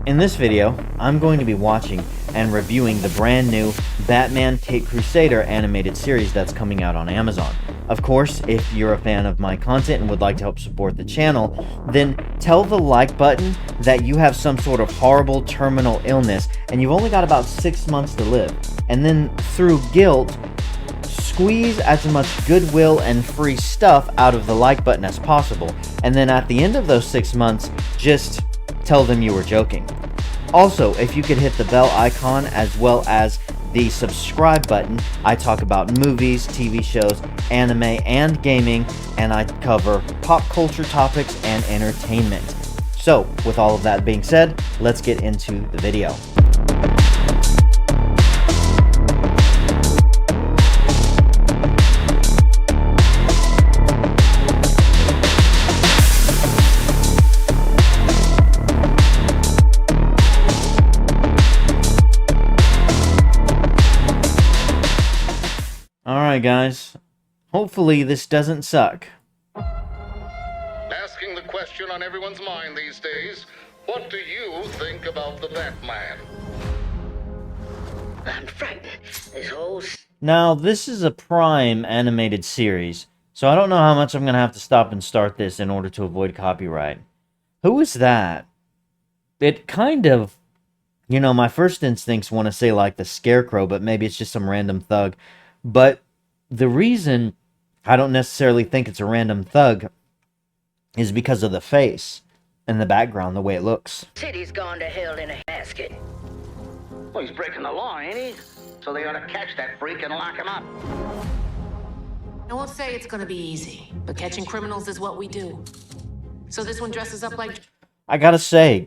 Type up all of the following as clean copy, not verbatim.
In this video, I'm going to be watching and reviewing the brand new Batman Crusader animated series that's coming out on Amazon. Of course, if you're a fan of my content and would like to help support the channel, then tell the like button that you have some sort of horrible terminal illness and you've only got about 6 months to live. And then through guilt, squeeze as much goodwill and free stuff out of the like button as possible. And then at the end of those 6 months, just tell them you were joking. Also, if you could hit the bell icon as well as the subscribe button, I talk about movies, TV shows, anime, and gaming, and I cover pop culture topics and entertainment. So, with all of that being said, let's get into the video. Alright guys, hopefully this doesn't suck. Asking the question on everyone's mind these days, what do you think about the Batman? I'm frightened. This whole... Now, this is a Prime animated series, so I don't know how much I'm going to have to stop and start this in order to avoid copyright. Who is that? It kind of, you know, my first instincts want to say like the Scarecrow, but maybe it's just some random thug. But the reason I don't necessarily think it's a random thug is because of the face and the background, the way it looks. city's gone to hell in a basket. Well, he's breaking the law, ain't he? So they ought to catch that freak and lock him up. I won't say it's gonna be easy, but catching criminals is what we do. So this one dresses up like... I gotta say,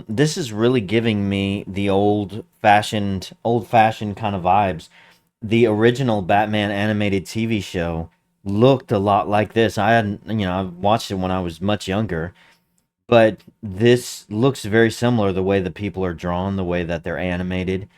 this is really giving me the old-fashioned kind of vibes. The original Batman animated TV show looked a lot like this. I watched it when I was much younger, but this looks very similar, the way the people are drawn, the way that they're animated,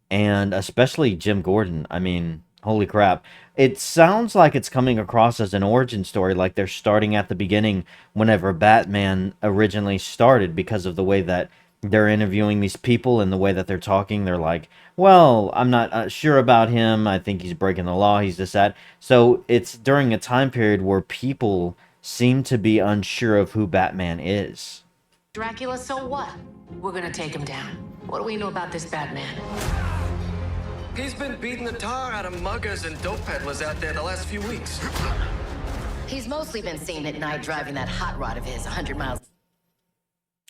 and especially Jim Gordon. I mean, holy crap. It sounds like it's coming across as an origin story, like they're starting at the beginning whenever Batman originally started, because of the way that they're interviewing these people and the way that they're talking. They're like, well, I'm not sure about him. I think he's breaking the law. He's this, that. So it's during a time period where people seem to be unsure of who Batman is. Dracula, so what? We're gonna take him down. What do we know about this Batman? He's been beating the tar out of muggers and dope peddlers out there the last few weeks. He's mostly been seen at night driving that hot rod of his 100 miles.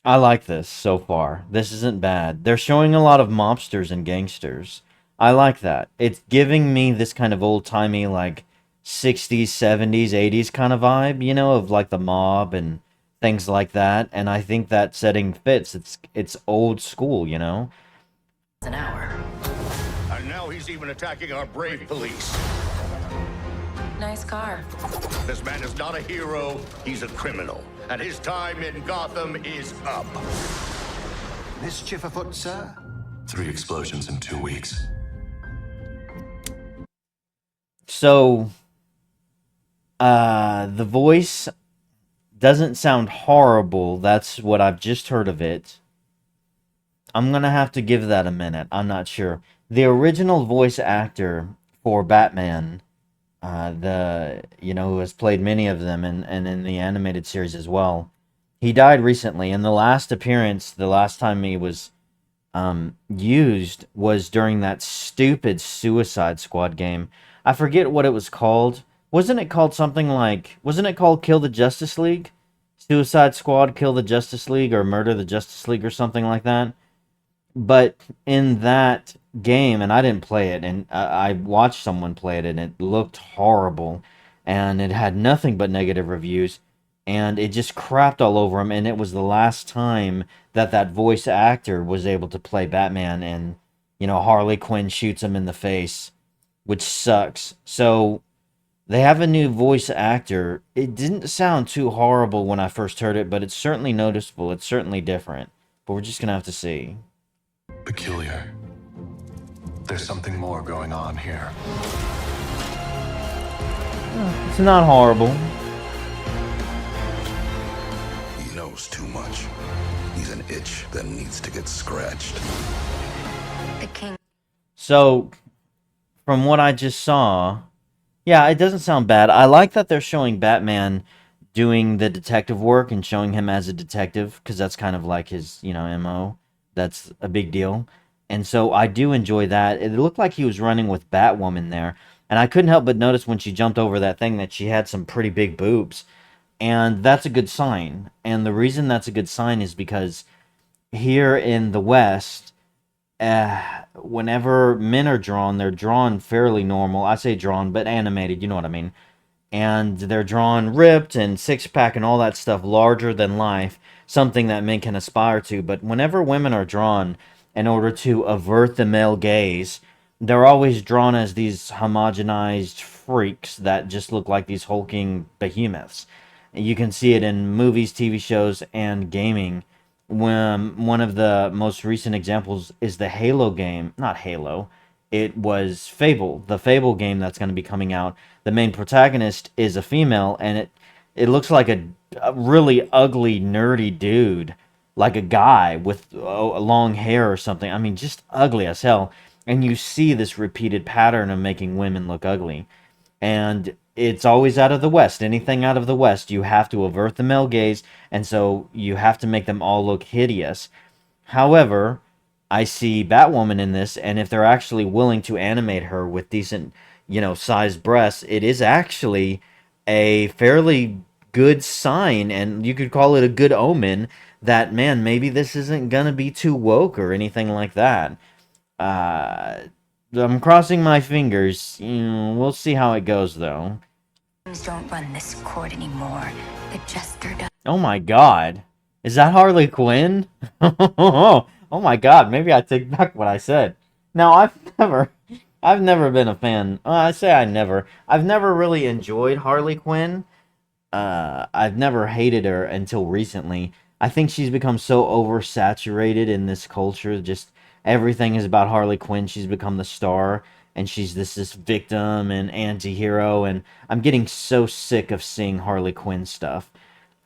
I like this so far. This isn't bad. They're showing a lot of mobsters and gangsters. I like that. It's giving me this kind of old-timey, like, 60s, 70s, 80s kind of vibe, you know, of like the mob and things like that. And I think that setting fits. It's old school, you know? An hour. And now he's even attacking our brave police. Nice car. This man is not a hero, he's a criminal. And his time in Gotham is up. Mischief afoot, sir? 3 explosions in 2 weeks. So, the voice doesn't sound horrible. That's what I've just heard of it. I'm gonna have to give that a minute. I'm not sure. The original voice actor for Batman, who has played many of them and in the animated series as well, he died recently. And the last appearance, the last time he was used, was during that stupid Suicide Squad game. I forget what it was called. Wasn't it called something like... Wasn't it called Kill the Justice League? Suicide Squad, Kill the Justice League, or Murder the Justice League, or something like that? But in that game, and I didn't play it, and I watched someone play it, and it looked horrible, and it had nothing but negative reviews, and it just crapped all over him, and it was the last time that that voice actor was able to play Batman, and, you know, Harley Quinn shoots him in the face, which sucks. So they have a new voice actor. It didn't sound too horrible when I first heard it, but it's certainly noticeable. It's certainly different, but we're just gonna have to see. Peculiar. There's something more going on here. It's not horrible. No knows too much. He's an itch that needs to get scratched. The king. So, from what I just saw, yeah, it doesn't sound bad. I like that they're showing Batman doing the detective work and showing him as a detective, because that's kind of like his, MO. That's a big deal. And so I do enjoy that. It looked like he was running with Batwoman there. And I couldn't help but notice when she jumped over that thing that she had some pretty big boobs. And that's a good sign. And the reason that's a good sign is because here in the West, whenever men are drawn, they're drawn fairly normal. I say drawn, but animated, you know what I mean. And they're drawn ripped and six-pack and all that stuff, larger than life, something that men can aspire to. But whenever women are drawn in order to avert the male gaze, they're always drawn as these homogenized freaks that just look like these hulking behemoths. You can see it in movies, TV shows, and gaming. When one of the most recent examples is the Halo game, not Halo, it was Fable, the Fable game that's going to be coming out. The main protagonist is a female, and it looks like a really ugly, nerdy dude, like a guy with long hair or something. I mean, just ugly as hell. And you see this repeated pattern of making women look ugly. And it's always out of the West. Anything out of the West, you have to avert the male gaze, and so you have to make them all look hideous. However, I see Batwoman in this, and if they're actually willing to animate her with decent, sized breasts, it is actually a fairly good sign, and you could call it a good omen that, man, maybe this isn't gonna be too woke or anything like that. I'm crossing my fingers. We'll see how it goes, though. Don't run this court anymore. The jester does. Oh my god. Is that Harley Quinn? Oh my god, maybe I take back what I said. Now, I've never been a fan. I've never really enjoyed Harley Quinn. I've never hated her until recently. I think she's become so oversaturated in this culture. Just everything is about Harley Quinn. She's become the star, and she's this victim and anti-hero, and I'm getting so sick of seeing Harley Quinn stuff.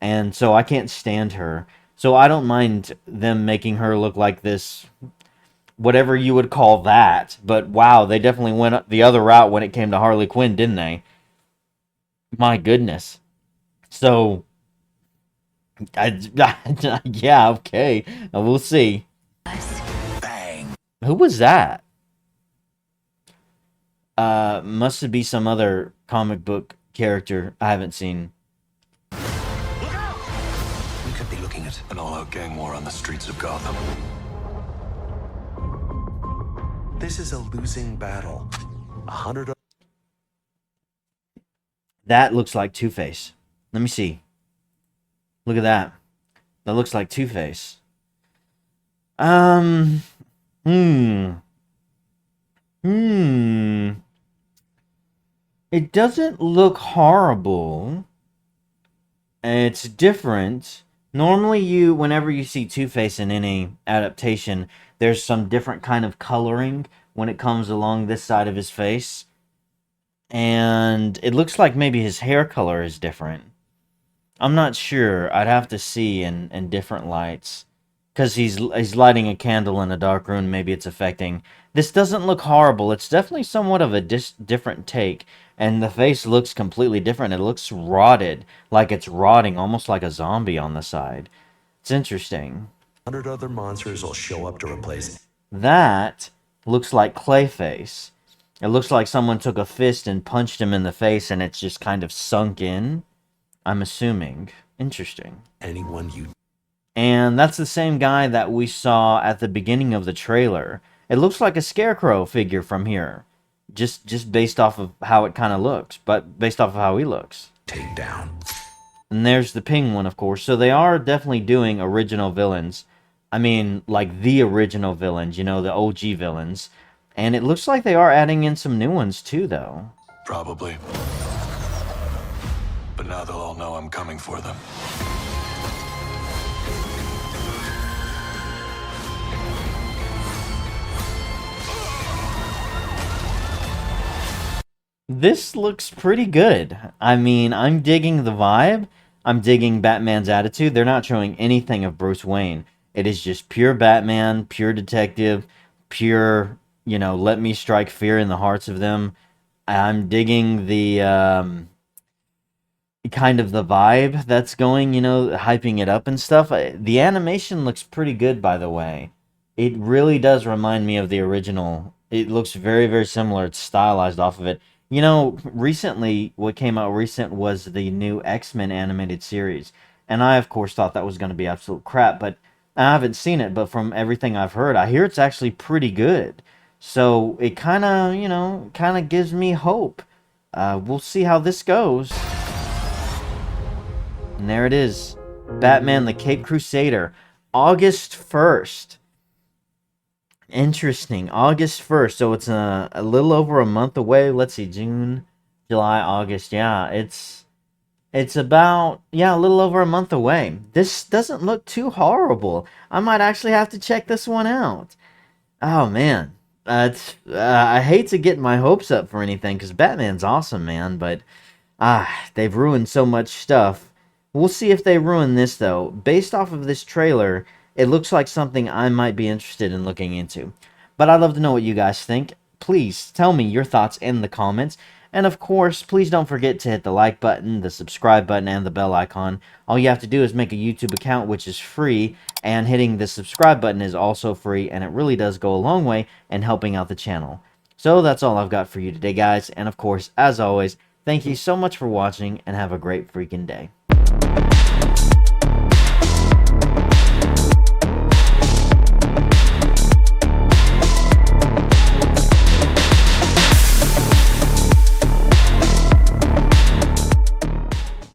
And so I can't stand her. So I don't mind them making her look like this, whatever you would call that. But wow, they definitely went the other route when it came to Harley Quinn, didn't they? My goodness. So, yeah, okay. We'll see. Bang. Who was that? Must be some other comic book character I haven't seen. We could be looking at an all-out gang war on the streets of Gotham. This is a losing battle. 100. That looks like Two-Face. Let me see. Look at that. That looks like Two-Face. It doesn't look horrible. It's different. Normally whenever you see Two-Face in any adaptation, there's some different kind of coloring when it comes along this side of his face. And it looks like maybe his hair color is different. I'm not sure. I'd have to see in different lights. Because he's lighting a candle in a dark room, maybe it's affecting. This doesn't look horrible. It's definitely somewhat of a different take. And the face looks completely different. It looks rotted, like it's rotting, almost like a zombie on the side. It's interesting. 100 other monsters will show up to replace it. That looks like Clayface. It looks like someone took a fist and punched him in the face and it's just kind of sunk in. I'm assuming. Interesting. Anyone you... And that's the same guy that we saw at the beginning of the trailer. It looks like a Scarecrow figure from here. Just based off of how it kind of looks. But based off of how he looks. take down. And there's the Penguin, of course. So they are definitely doing original villains. I mean, like the original villains, you know, the OG villains. And it looks like they are adding in some new ones too, though. Probably. But now they'll all know I'm coming for them. This looks pretty good. I mean, I'm digging the vibe. I'm digging Batman's attitude. They're not showing anything of Bruce Wayne. It is just pure Batman, pure detective, pure, let me strike fear in the hearts of them. I'm digging the kind of the vibe that's going, hyping it up and stuff. The animation looks pretty good, by the way. It really does remind me of the original. It looks very, very similar. It's stylized off of it. Recently, what came out recent was the new X-Men animated series. And I, of course, thought that was going to be absolute crap, but I haven't seen it. But from everything I've heard, I hear it's actually pretty good. So it kind of gives me hope. We'll see how this goes. And there it is. Batman the Caped Crusader. August 1st. Interesting. August 1st. So it's a little over a month away. Let's see. June, July, August. Yeah, it's about, a little over a month away. This doesn't look too horrible. I might actually have to check this one out. Oh, man. I hate to get my hopes up for anything because Batman's awesome, man. But, they've ruined so much stuff. We'll see if they ruin this, though. Based off of this trailer, it looks like something I might be interested in looking into. But I'd love to know what you guys think. Please tell me your thoughts in the comments. And of course, please don't forget to hit the like button, the subscribe button, and the bell icon. All you have to do is make a YouTube account, which is free. And hitting the subscribe button is also free. And it really does go a long way in helping out the channel. So that's all I've got for you today, guys. And of course, as always, thank you so much for watching and have a great freaking day.